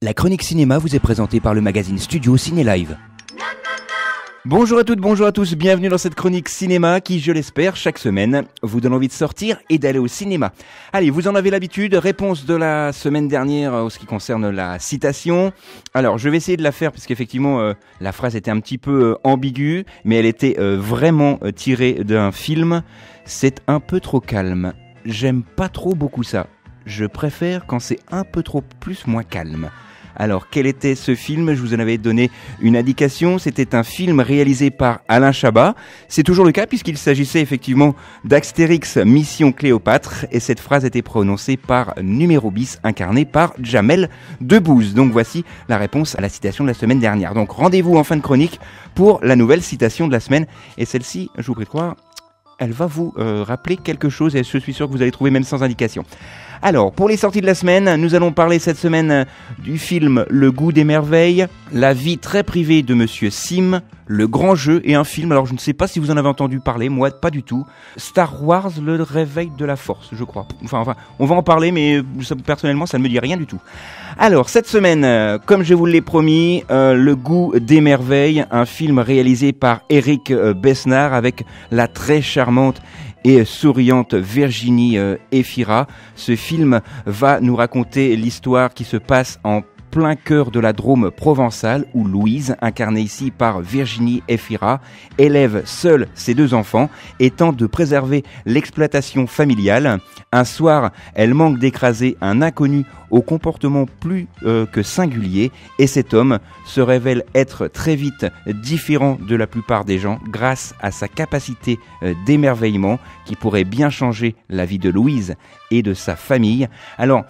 La chronique cinéma vous est présentée par le magazine Studio Ciné Live. Bonjour à toutes, bonjour à tous, bienvenue dans cette chronique cinéma qui, je l'espère, chaque semaine vous donne envie de sortir et d'aller au cinéma. Allez, vous en avez l'habitude, réponse de la semaine dernière en ce qui concerne la citation. Alors, je vais essayer de la faire parce qu'effectivement, la phrase était un petit peu ambiguë, mais elle était vraiment tirée d'un film. C'est un peu trop calme. J'aime pas trop beaucoup ça. Je préfère quand c'est un peu trop plus moins calme. Alors, quel était ce film ? Je vous en avais donné une indication. C'était un film réalisé par Alain Chabat. C'est toujours le cas puisqu'il s'agissait effectivement d'Astérix Mission Cléopâtre. Et cette phrase était prononcée par Numéro Bis, incarné par Jamel Debbouze. Donc voici la réponse à la citation de la semaine dernière. Donc rendez-vous en fin de chronique pour la nouvelle citation de la semaine. Et celle-ci, je vous prie de croire, elle va vous rappeler quelque chose et je suis sûr que vous allez trouver même sans indication. Alors, pour les sorties de la semaine, nous allons parler cette semaine du film Le Goût des merveilles, la vie très privée de Monsieur Sim, Le Grand Jeu et un film, alors je ne sais pas si vous en avez entendu parler, moi pas du tout, Star Wars, Le Réveil de la Force, je crois. Enfin, on va en parler, mais ça, personnellement, ça ne me dit rien du tout. Alors, cette semaine, comme je vous l'ai promis, Le Goût des merveilles, un film réalisé par Eric Besnard avec la très charmante et souriante Virginie Efira. Ce film va nous raconter l'histoire qui se passe en plein cœur de la Drôme provençale où Louise, incarnée ici par Virginie Efira, élève seule ses deux enfants et tente de préserver l'exploitation familiale. Un soir, elle manque d'écraser un inconnu au comportement plus que singulier et cet homme se révèle être très vite différent de la plupart des gens grâce à sa capacité d'émerveillement qui pourrait bien changer la vie de Louise et de sa famille. Alors,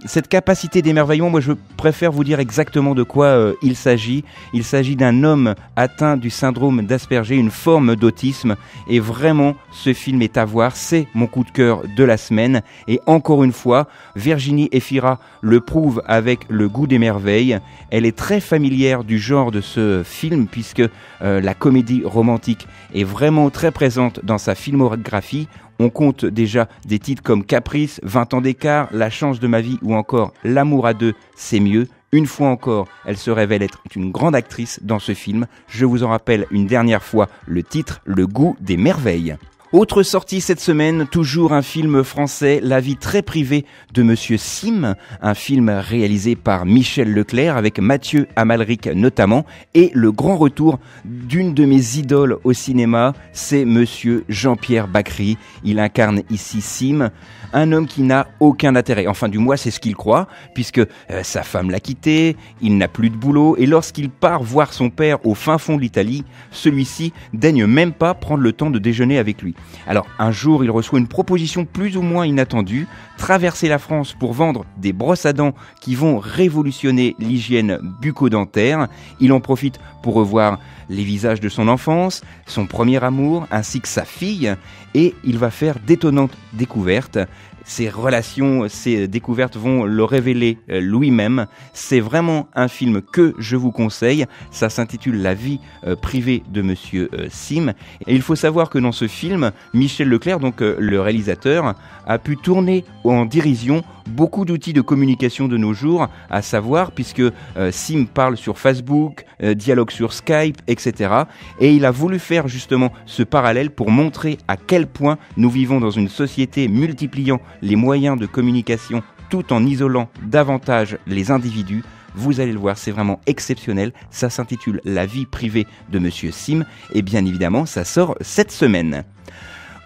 cette capacité d'émerveillement, moi je préfère vous dire exactement de quoi il s'agit. Il s'agit d'un homme atteint du syndrome d'Asperger, une forme d'autisme. Et vraiment, ce film est à voir. C'est mon coup de cœur de la semaine. Et encore une fois, Virginie Efira le prouve avec Le Goût des merveilles. Elle est très familière du genre de ce film puisque la comédie romantique est vraiment très présente dans sa filmographie. On compte déjà des titres comme Caprice, 20 ans d'écart, La chance de ma vie ou encore L'amour à deux, c'est mieux. Une fois encore, elle se révèle être une grande actrice dans ce film. Je vous en rappelle une dernière fois le titre, Le Goût des merveilles. Autre sortie cette semaine, toujours un film français, La vie très privée de Monsieur Sim, un film réalisé par Michel Leclerc avec Mathieu Amalric notamment, et le grand retour d'une de mes idoles au cinéma, c'est Monsieur Jean-Pierre Bacri. Il incarne ici Sim, un homme qui n'a aucun intérêt, enfin du moins c'est ce qu'il croit, puisque sa femme l'a quitté, il n'a plus de boulot, et lorsqu'il part voir son père au fin fond de l'Italie, celui-ci daigne même pas prendre le temps de déjeuner avec lui. Alors un jour il reçoit une proposition plus ou moins inattendue, traverser la France pour vendre des brosses à dents qui vont révolutionner l'hygiène bucco-dentaire. Il en profite pour revoir les visages de son enfance, son premier amour ainsi que sa fille et il va faire d'étonnantes découvertes. Ses relations, ses découvertes vont le révéler lui-même. C'est vraiment un film que je vous conseille. Ça s'intitule La vie privée de Monsieur Sim. Et il faut savoir que dans ce film, Michel Leclerc, donc le réalisateur, a pu tourner en dérision beaucoup d'outils de communication de nos jours, à savoir puisque Sim parle sur Facebook, dialogue sur Skype, etc. Et il a voulu faire justement ce parallèle pour montrer à quel point nous vivons dans une société multipliant les moyens de communication tout en isolant davantage les individus. Vous allez le voir, c'est vraiment exceptionnel. Ça s'intitule La vie privée de Monsieur Sim et bien évidemment, ça sort cette semaine.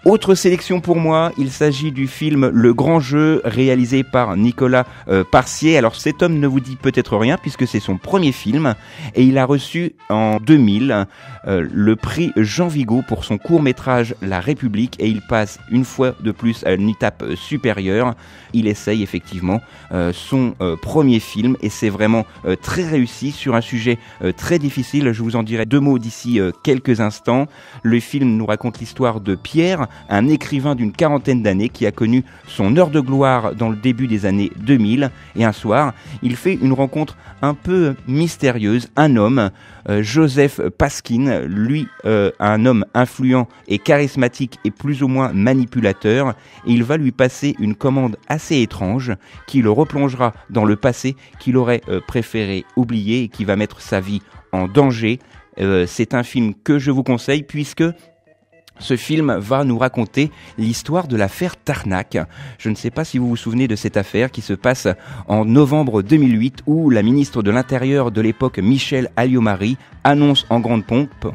Autre sélection pour moi, il s'agit du film Le Grand Jeu réalisé par Nicolas Parcier. Alors cet homme ne vous dit peut-être rien puisque c'est son premier film et il a reçu en 2000 le prix Jean Vigo pour son court-métrage La République et il passe une fois de plus à une étape supérieure. Il essaye effectivement son premier film et c'est vraiment très réussi sur un sujet très difficile. Je vous en dirai deux mots d'ici quelques instants. Le film nous raconte l'histoire de Pierre, un écrivain d'une quarantaine d'années qui a connu son heure de gloire dans le début des années 2000. Et un soir, il fait une rencontre un peu mystérieuse. Un homme, Joseph Paskin, lui, un homme influent et charismatique et plus ou moins manipulateur. Et il va lui passer une commande assez étrange qui le replongera dans le passé qu'il aurait préféré oublier et qui va mettre sa vie en danger. C'est un film que je vous conseille puisque ce film va nous raconter l'histoire de l'affaire Tarnac. Je ne sais pas si vous vous souvenez de cette affaire qui se passe en novembre 2008 où la ministre de l'Intérieur de l'époque, Michèle Alliot-Marie, annonce en grande pompe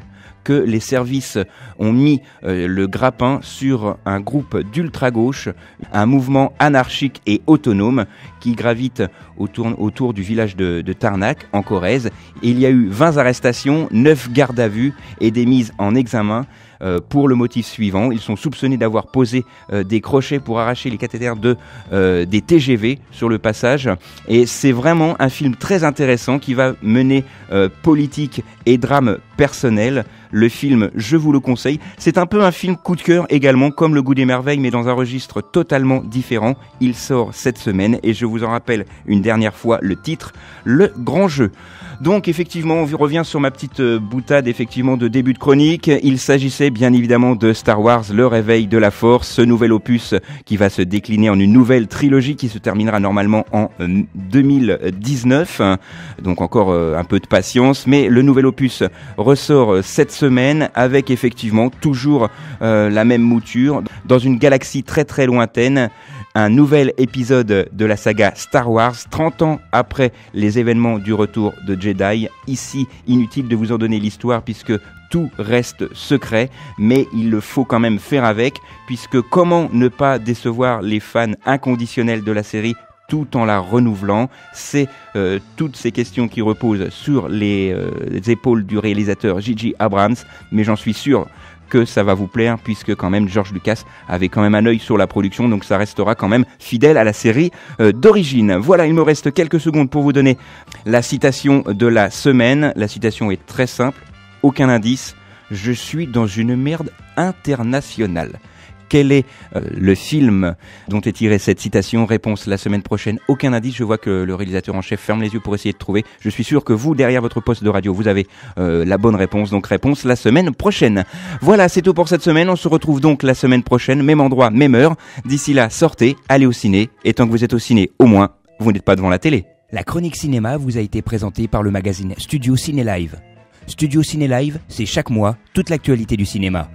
que les services ont mis le grappin sur un groupe d'ultra-gauche, un mouvement anarchique et autonome qui gravite autour du village de Tarnac, en Corrèze. Et il y a eu 20 arrestations, 9 gardes à vue et des mises en examen pour le motif suivant. Ils sont soupçonnés d'avoir posé des crochets pour arracher les cathéters des TGV sur le passage. Et c'est vraiment un film très intéressant qui va mener politique et drame personnel. Le film, je vous le conseille. C'est un peu un film coup de cœur également, comme Le Goût des merveilles, mais dans un registre totalement différent. Il sort cette semaine et je vous en rappelle une dernière fois le titre, Le Grand Jeu. Donc effectivement, on revient sur ma petite boutade effectivement de début de chronique. Il s'agissait bien évidemment de Star Wars, Le Réveil de la Force, ce nouvel opus qui va se décliner en une nouvelle trilogie qui se terminera normalement en 2019. Donc encore un peu de patience, mais le nouvel opus ressort cette semaine avec effectivement toujours la même mouture dans une galaxie très très lointaine. Un nouvel épisode de la saga Star Wars, 30 ans après les événements du retour de Jedi. Ici, inutile de vous en donner l'histoire puisque tout reste secret, mais il le faut quand même faire avec, puisque comment ne pas décevoir les fans inconditionnels de la série tout en la renouvelant. C'est toutes ces questions qui reposent sur les épaules du réalisateur J.J. Abrams, mais j'en suis sûr que ça va vous plaire puisque quand même George Lucas avait quand même un œil sur la production, donc ça restera quand même fidèle à la série d'origine. Voilà, il me reste quelques secondes pour vous donner la citation de la semaine. La citation est très simple, aucun indice, je suis dans une merde internationale. Quel est le film dont est tirée cette citation? Réponse la semaine prochaine. Aucun indice, je vois que le réalisateur en chef ferme les yeux pour essayer de trouver. Je suis sûr que vous, derrière votre poste de radio, vous avez la bonne réponse. Donc réponse la semaine prochaine. Voilà, c'est tout pour cette semaine. On se retrouve donc la semaine prochaine, même endroit, même heure. D'ici là, sortez, allez au ciné. Et tant que vous êtes au ciné, au moins, vous n'êtes pas devant la télé. La chronique cinéma vous a été présentée par le magazine Studio Ciné Live. Studio Ciné Live, c'est chaque mois toute l'actualité du cinéma.